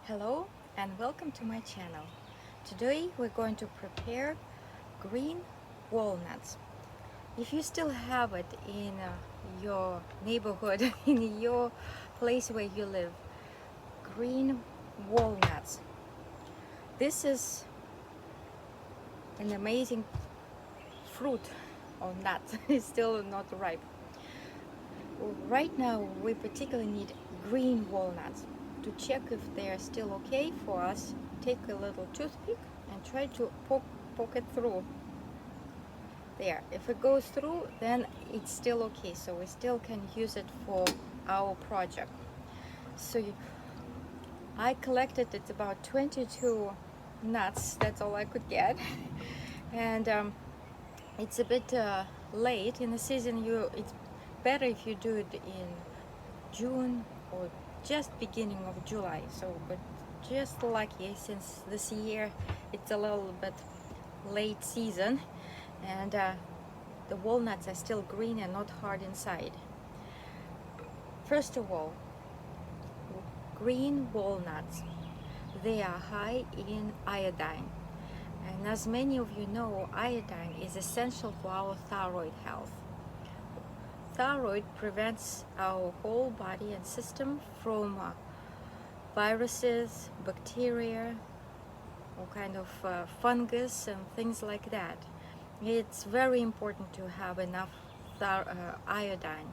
Hello and welcome to my channel. Today we're going to prepare green walnuts. If you still have it in your neighborhood, in your place where you live, green walnuts. This is an amazing fruit or nut. It's still not ripe. Right now we particularly need green walnuts. To check if they are still okay for us, take a little toothpick and try to poke it through. There, if it goes through, then it's still okay, so we still can use it for our project. So I collected, it's about 22 nuts, that's all I could get. And it's a bit late in the season. It's better if you do it in June or just beginning of July. So, but just lucky since this year it's a little bit late season, and the walnuts are still green and not hard inside. First of all, green walnuts, they are high in iodine, and as many of you know, iodine is essential for our thyroid health. Thyroid prevents our whole body and system from viruses, bacteria, all kind of fungus and things like that. It's very important to have enough iodine,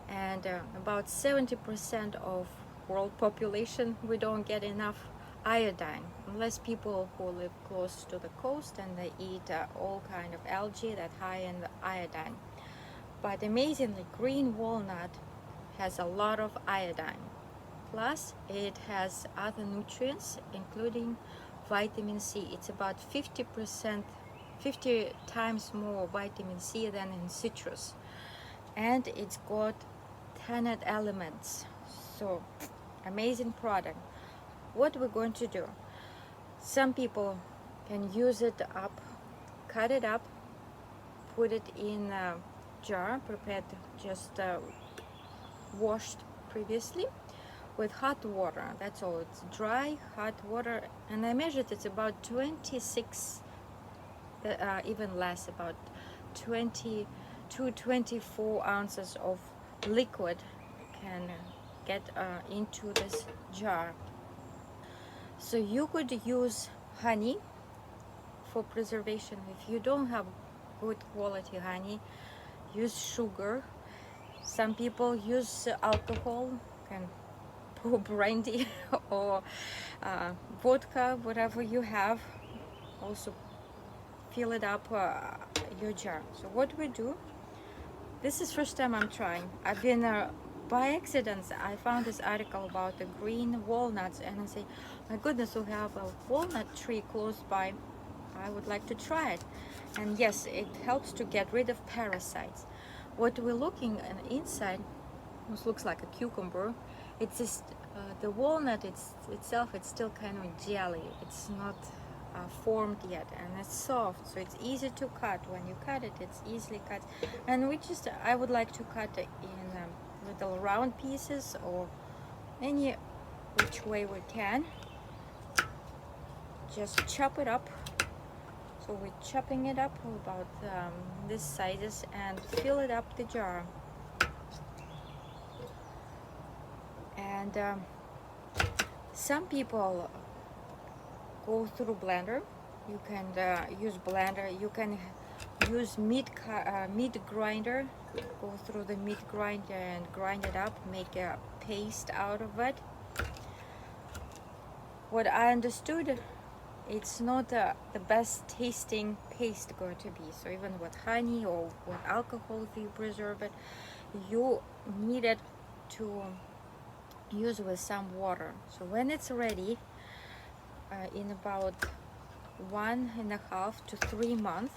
and about 70% of world population, we don't get enough iodine, unless people who live close to the coast and they eat all kind of algae that high in the iodine. But amazingly, green walnut has a lot of iodine. Plus, it has other nutrients, including vitamin C. It's about 50 times more vitamin C than in citrus. And it's got tannate elements. So, amazing product. What we're going to do, some people can use it up, cut it up, put it in a jar, prepared, just washed previously with hot water. That's all. It's dry hot water, and I measured it's about 26, even less, about 20 to 24 ounces of liquid can get into this jar. So you could use honey for preservation. If you don't have good quality honey, use sugar. Some people use alcohol, can pour brandy or vodka, whatever you have. Also fill it up your jar. So what we do, this is first time I'm trying. I've been by accident I found this article about the green walnuts, and I say, my goodness, we have a walnut tree close by, I would like to try it. And yes, it helps to get rid of parasites. What we're looking at inside, which looks like a cucumber, it's just the walnut itself, it's still kind of jelly. It's not formed yet, and it's soft, so it's easy to cut. When you cut it, it's easily cut. And I would like to cut it in little round pieces or any which way we can. Just chop it up. So we're chopping it up about this sizes and fill it up the jar. And some people go through blender. You can use blender. You can use meat grinder. Go through the meat grinder and grind it up, make a paste out of it. What I understood, it's not the best tasting paste going to be. So even with honey or with alcohol, if you preserve it, you need it to use with some water. So when it's ready, in about 1.5 to 3 months,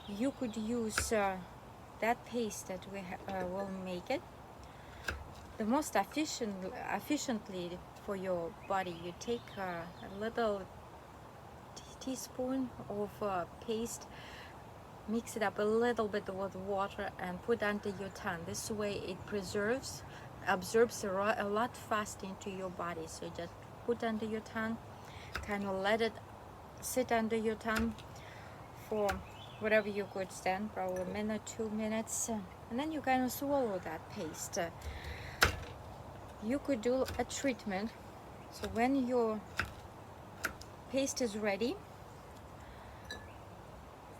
you could use that paste that we will make it. The most efficiently for your body, you take a little teaspoon of paste, mix it up a little bit with water and put under your tongue. This way it absorbs a lot fast into your body. So just put under your tongue, kind of let it sit under your tongue for whatever you could stand, probably a minute, 2 minutes, and then you kind of swallow that paste. You could do a treatment. So when your paste is ready,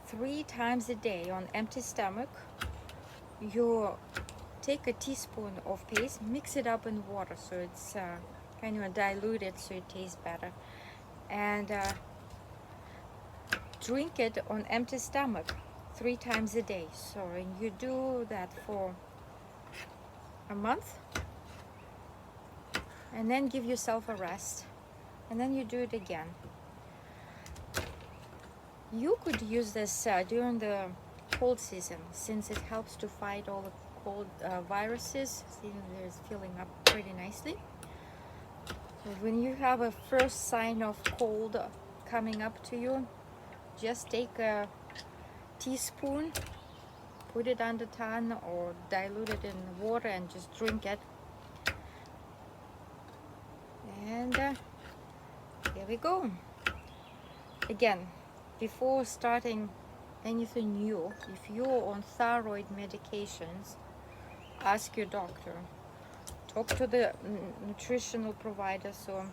3 times a day on empty stomach, you take a teaspoon of paste, mix it up in water so it's kind of diluted so it tastes better, and drink it on empty stomach 3 times a day. So you do that for a month, and then give yourself a rest, and then you do it again. You could use this during the cold season, since it helps to fight all the cold viruses. See, there's filling up pretty nicely. So when you have a first sign of cold coming up to you, just take a teaspoon, put it on the tongue or dilute it in water and just drink it. And here we go. Again, before starting anything new, if you're on thyroid medications, ask your doctor. Talk to the nutritional provider. So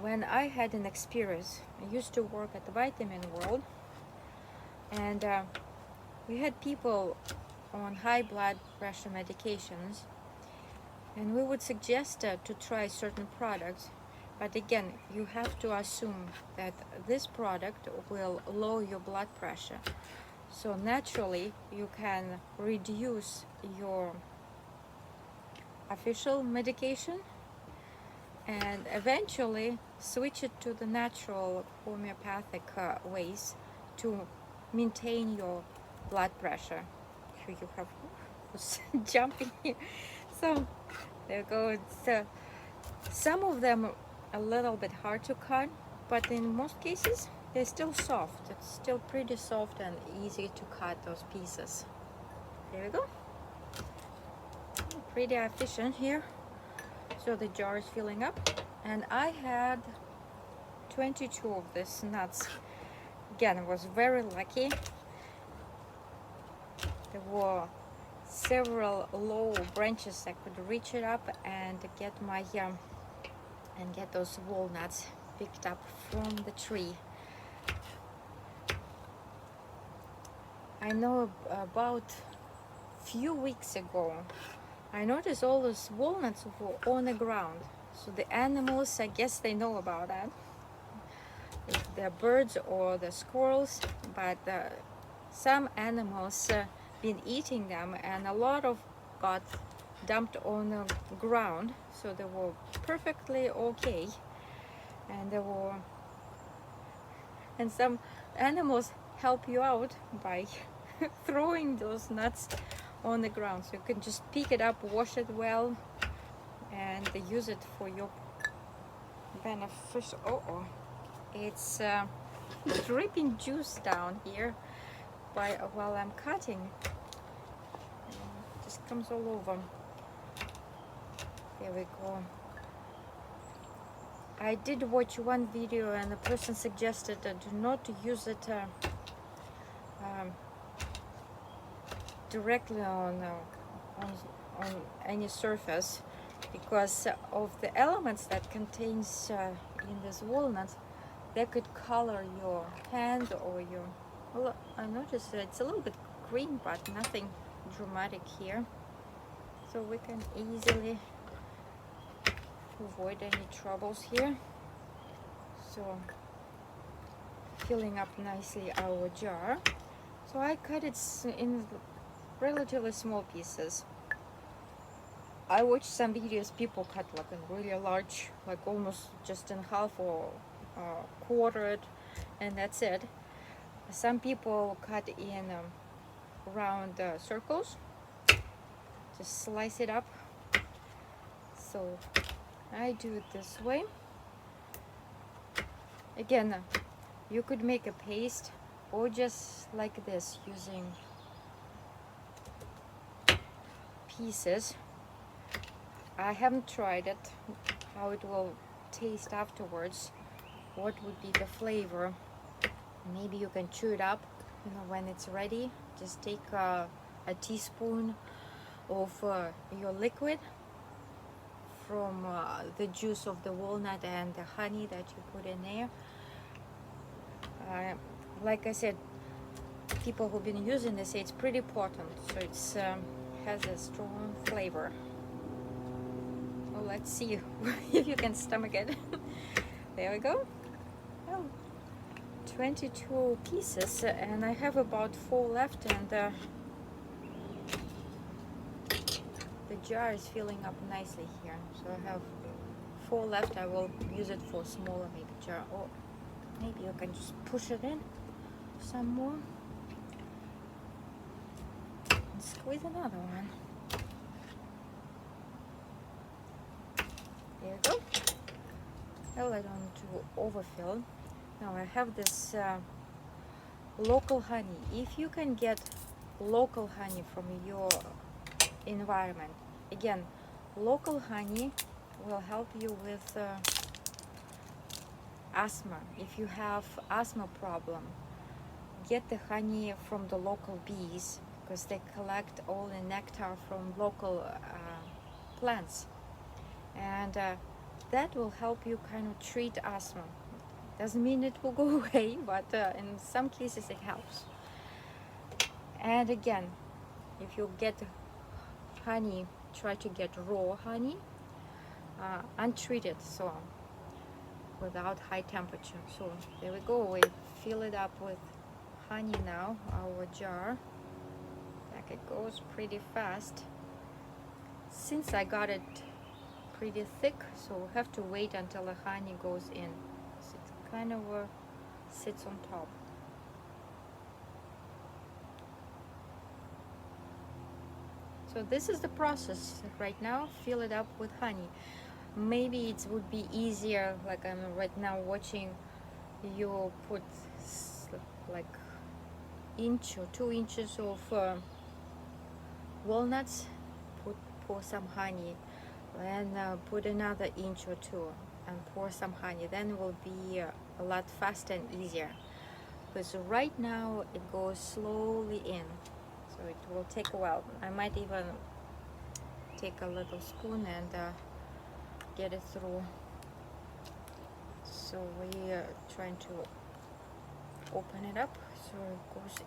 when I had an experience, I used to work at the Vitamin World, and we had people on high blood pressure medications, and we would suggest to try certain products. But again, you have to assume that this product will lower your blood pressure. So naturally, you can reduce your official medication and eventually switch it to the natural homeopathic ways to maintain your blood pressure. Here you have who's jumping here. So there you go. It's, some of them a little bit hard to cut, but in most cases they're still soft. It's still pretty soft and easy to cut those pieces. There we go. Pretty efficient here. So the jar is filling up, and I had 22 of these nuts. Again, I was very lucky. There were several low branches I could reach it up and get my and get those walnuts picked up from the tree. I know about few weeks ago I noticed all those walnuts were on the ground. So the animals, I guess they know about that. If they're birds or the squirrels, but some animals been eating them, and a lot of got dumped on the ground. So they were perfectly okay, and they were, and some animals help you out by throwing those nuts on the ground, so you can just pick it up, wash it well, and use it for your beneficial. It's dripping juice down here while I'm cutting. It just comes all over. There we go. I did watch one video, and the person suggested do not use it directly on any surface, because of the elements that contains in these walnuts. They could color your hand or your, well, I noticed it's a little bit green, but nothing dramatic here, so we can easily avoid any troubles here. So filling up nicely our jar. So I cut it in relatively small pieces. I watched some videos, people cut like in really large, like almost just in half or quartered, and that's it. Some people cut in round circles, just slice it up. So I do it this way. Again, you could make a paste or just like this, using pieces. I haven't tried it, how it will taste afterwards, what would be the flavor. Maybe you can chew it up, you know, when it's ready. Just take a teaspoon of your liquid from the juice of the walnut and the honey that you put in there. Like I said, people who've been using this say it's pretty potent, so it's has a strong flavor. Well, let's see if you can stomach it. There we go. Oh, 22 pieces, and I have about 4 left, and the jar is filling up nicely here. So I have 4 left. I will use it for smaller maybe jar, or maybe you can just push it in some more and squeeze another one. There you go. Well, I don't want to overfill. Now I have this local honey. If you can get local honey from your environment, again, local honey will help you with asthma. If you have asthma problem, get the honey from the local bees, because they collect all the nectar from local plants, and that will help you kind of treat asthma. Doesn't mean it will go away, but in some cases it helps. And again, if you get honey, try to get raw honey, untreated, so without high temperature. So there we go, we fill it up with honey now, our jar. Like, it goes pretty fast. Since I got it pretty thick, so we'll have to wait until the honey goes in. So it kind of sits on top. So this is the process right now. Fill it up with honey. Maybe it would be easier, like I'm right now watching you put like inch or 2 inches of walnuts, pour some honey, and put another inch or 2 and pour some honey. Then it will be a lot faster and easier, because right now it goes slowly in, so it will take a while. I might even take a little spoon and get it through. So we are trying to open it up so it goes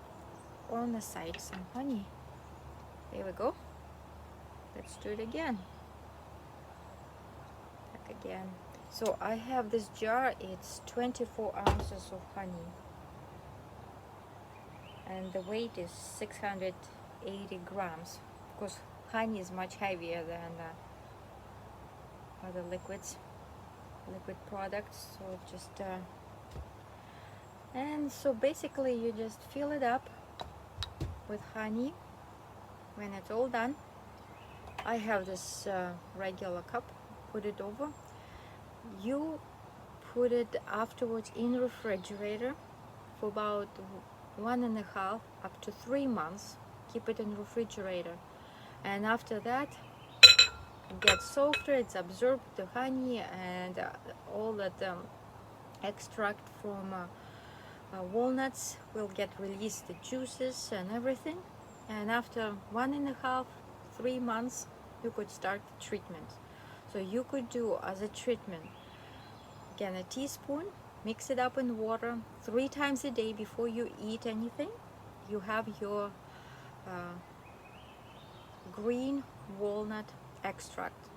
on the side some honey. There we go. Let's do it again. Back again. So I have this jar, it's 24 ounces of honey, and the weight is 680 grams. Of course, honey is much heavier than other liquid products. So just and so basically you just fill it up with honey when it's all done. I have this regular cup, put it over. You put it afterwards in refrigerator for about 1.5 up to 3 months. Keep it in refrigerator, and after that it gets softer. It's absorbed the honey and all that extract from walnuts will get released, the juices and everything. And after 1.5 3 months you could start the treatment. So you could do as a treatment, again, a teaspoon, mix it up in water 3 times a day before you eat anything. You have your green walnut extract.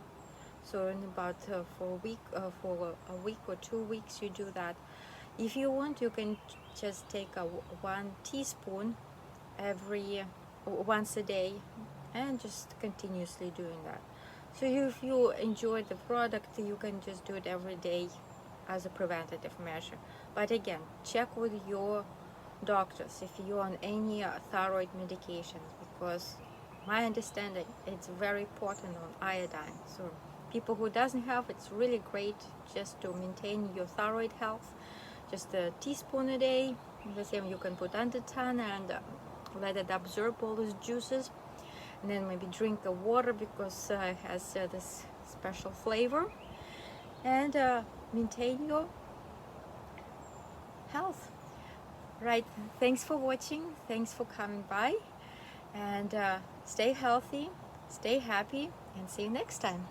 So in about for a week or 2 weeks you do that. If you want, you can just take 1 teaspoon once a day and just continuously doing that. So if you enjoy the product, you can just do it every day as a preventative measure. But again, check with your doctors if you're on any thyroid medications, because my understanding, it's very important on iodine. So people who doesn't have, it's really great just to maintain your thyroid health. Just a teaspoon a day, the same you can put under tongue and let it absorb all those juices. And then maybe drink the water, because it has this special flavor, and maintain your health. Right, thanks for watching, thanks for coming by, and stay healthy, stay happy, and see you next time.